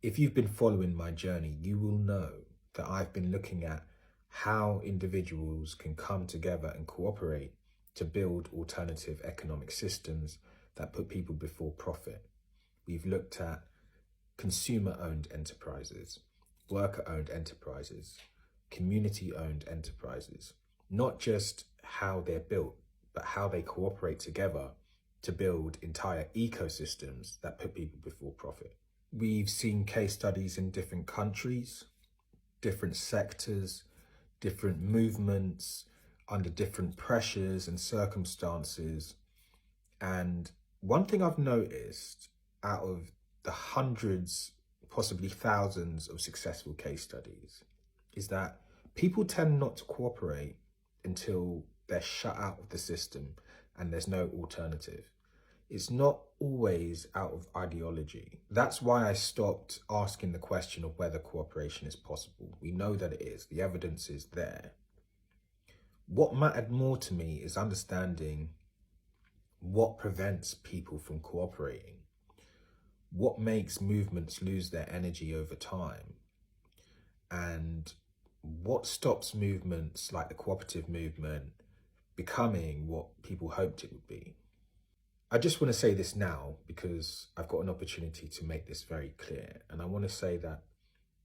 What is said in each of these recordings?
If you've been following my journey, you will know that I've been looking at how individuals can come together and cooperate to build alternative economic systems that put people before profit. We've looked at consumer-owned enterprises, worker-owned enterprises, community-owned enterprises, not just how they're built, but how they cooperate together to build entire ecosystems that put people before profit. We've seen case studies in different countries, different sectors, different movements, under different pressures and circumstances. And one thing I've noticed out of the hundreds, possibly thousands of successful case studies is that people tend not to cooperate until they're shut out of the system and there's no alternative. It's not always out of ideology. That's why I stopped asking the question of whether cooperation is possible. We know that it is. The evidence is there. What mattered more to me is understanding what prevents people from cooperating, what makes movements lose their energy over time, and what stops movements like the cooperative movement becoming what people hoped it would be. I just want to say this now because I've got an opportunity to make this very clear. And I want to say that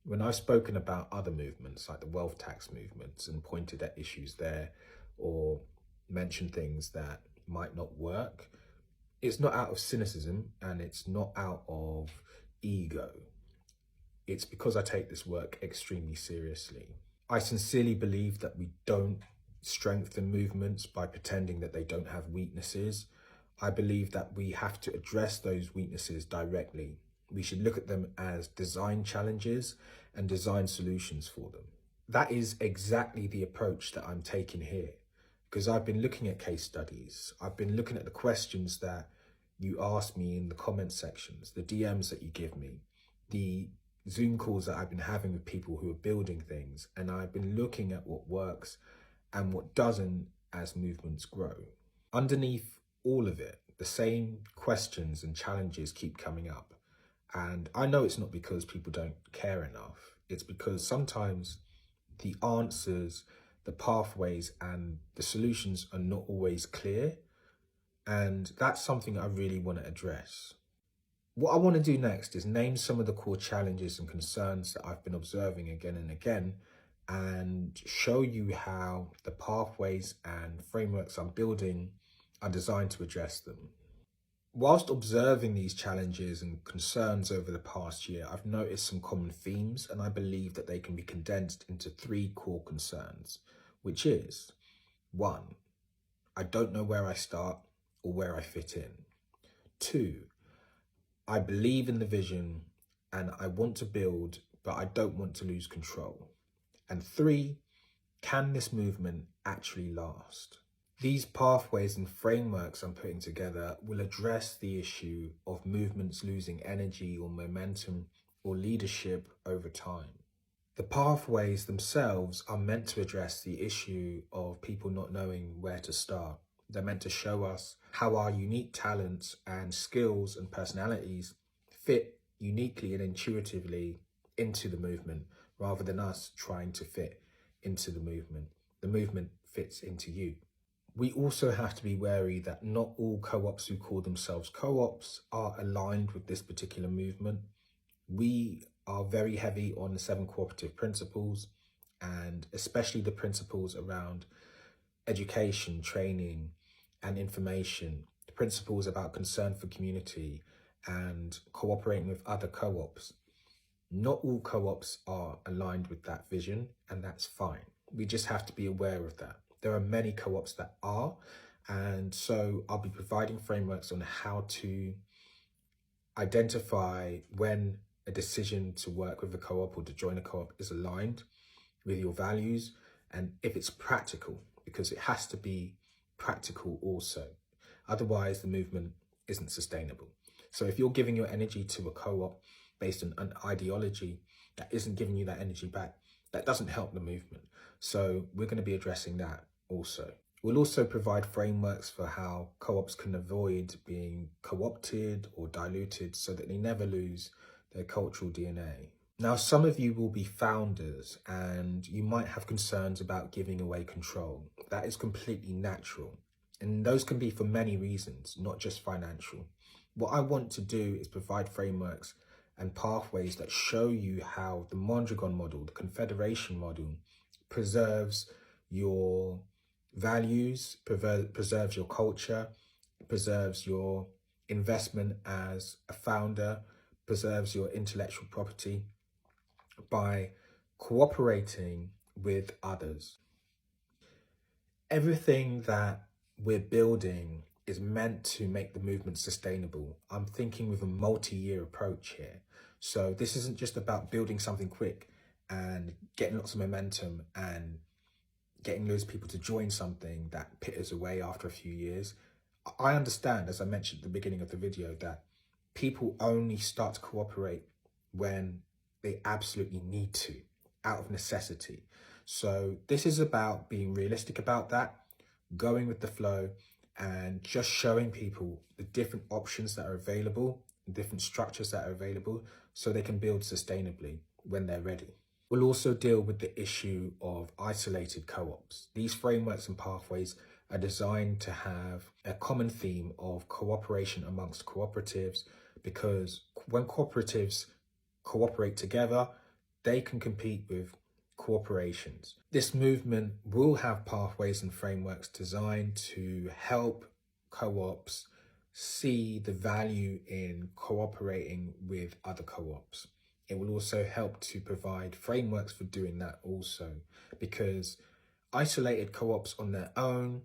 when I've spoken about other movements like the wealth tax movements and pointed at issues there or mentioned things that might not work, it's not out of cynicism and it's not out of ego. It's because I take this work extremely seriously. I sincerely believe that we don't strengthen movements by pretending that they don't have weaknesses. I believe that we have to address those weaknesses directly. We should look at them as design challenges and design solutions for them. That is exactly the approach that I'm taking here, because I've been looking at case studies. I've been looking at the questions that you ask me in the comment sections, the DMs that you give me, the Zoom calls that I've been having with people who are building things, and I've been looking at what works and what doesn't as movements grow. Underneath all of it, the same questions and challenges keep coming up. And I know it's not because people don't care enough. It's because sometimes the answers, the pathways and the solutions are not always clear. And that's something I really want to address. What I want to do next is name some of the core challenges and concerns that I've been observing again and again, and show you how the pathways and frameworks I'm building are designed to address them. Whilst observing these challenges and concerns over the past year, I've noticed some common themes, and I believe that they can be condensed into 3 core concerns, which is 1, I don't know where I start or where I fit in. 2, I believe in the vision and I want to build, but I don't want to lose control. And 3, can this movement actually last? These pathways and frameworks I'm putting together will address the issue of movements losing energy or momentum or leadership over time. The pathways themselves are meant to address the issue of people not knowing where to start. They're meant to show us how our unique talents and skills and personalities fit uniquely and intuitively into the movement, rather than us trying to fit into the movement. The movement fits into you. We also have to be wary that not all co-ops who call themselves co-ops are aligned with this particular movement. We are very heavy on the 7 cooperative principles, and especially the principles around education, training and information, the principles about concern for community and cooperating with other co-ops. Not all co-ops are aligned with that vision, and that's fine. We just have to be aware of that. There are many co-ops that are, and so I'll be providing frameworks on how to identify when a decision to work with a co-op or to join a co-op is aligned with your values, and if it's practical, because it has to be practical also. Otherwise, the movement isn't sustainable. So if you're giving your energy to a co-op based on an ideology that isn't giving you that energy back, that doesn't help the movement. So we're going to be addressing that also. We'll also provide frameworks for how co-ops can avoid being co-opted or diluted so that they never lose their cultural DNA. Now, some of you will be founders and you might have concerns about giving away control. That is completely natural. And those can be for many reasons, not just financial. What I want to do is provide frameworks and pathways that show you how the Mondragon model, the Confederation model, preserves your values, preserves your culture, preserves your investment as a founder, preserves your intellectual property by cooperating with others. Everything that we're building is meant to make the movement sustainable. I'm thinking with a multi-year approach here. So this isn't just about building something quick and getting lots of momentum and getting those people to join something that pitters away after a few years. I understand, as I mentioned at the beginning of the video, that people only start to cooperate when they absolutely need to, out of necessity. So this is about being realistic about that, going with the flow, and just showing people the different options that are available, different structures that are available, so they can build sustainably when they're ready. We'll also deal with the issue of isolated co-ops. These frameworks and pathways are designed to have a common theme of cooperation amongst cooperatives, because when cooperatives cooperate together, they can compete with corporations. This movement will have pathways and frameworks designed to help co-ops see the value in cooperating with other co-ops. It will also help to provide frameworks for doing that also, because isolated co-ops on their own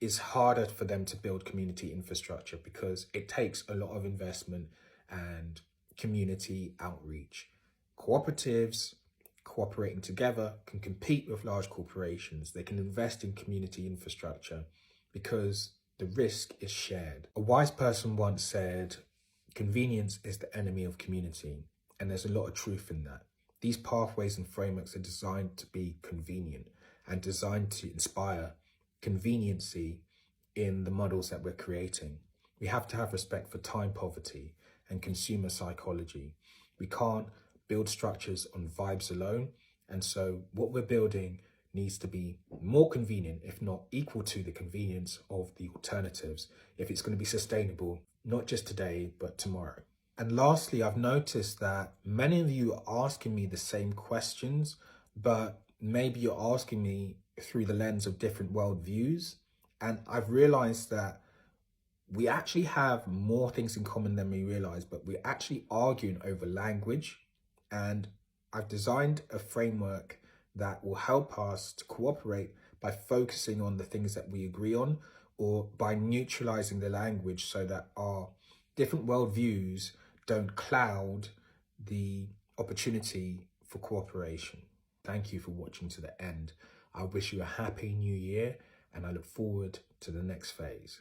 is harder for them to build community infrastructure, because it takes a lot of investment and community outreach. Cooperatives cooperating together can compete with large corporations. They can invest in community infrastructure because the risk is shared. A wise person once said, "Convenience is the enemy of community." And there's a lot of truth in that. These pathways and frameworks are designed to be convenient and designed to inspire conveniency in the models that we're creating. We have to have respect for time poverty and consumer psychology. We can't build structures on vibes alone. And so what we're building needs to be more convenient, if not equal to the convenience of the alternatives, if it's going to be sustainable, not just today, but tomorrow. And lastly, I've noticed that many of you are asking me the same questions, but maybe you're asking me through the lens of different worldviews. And I've realized that we actually have more things in common than we realize, but we're actually arguing over language. And I've designed a framework that will help us to cooperate by focusing on the things that we agree on, or by neutralizing the language so that our different worldviews don't cloud the opportunity for cooperation. Thank you for watching to the end. I wish you a happy new year, and I look forward to the next phase.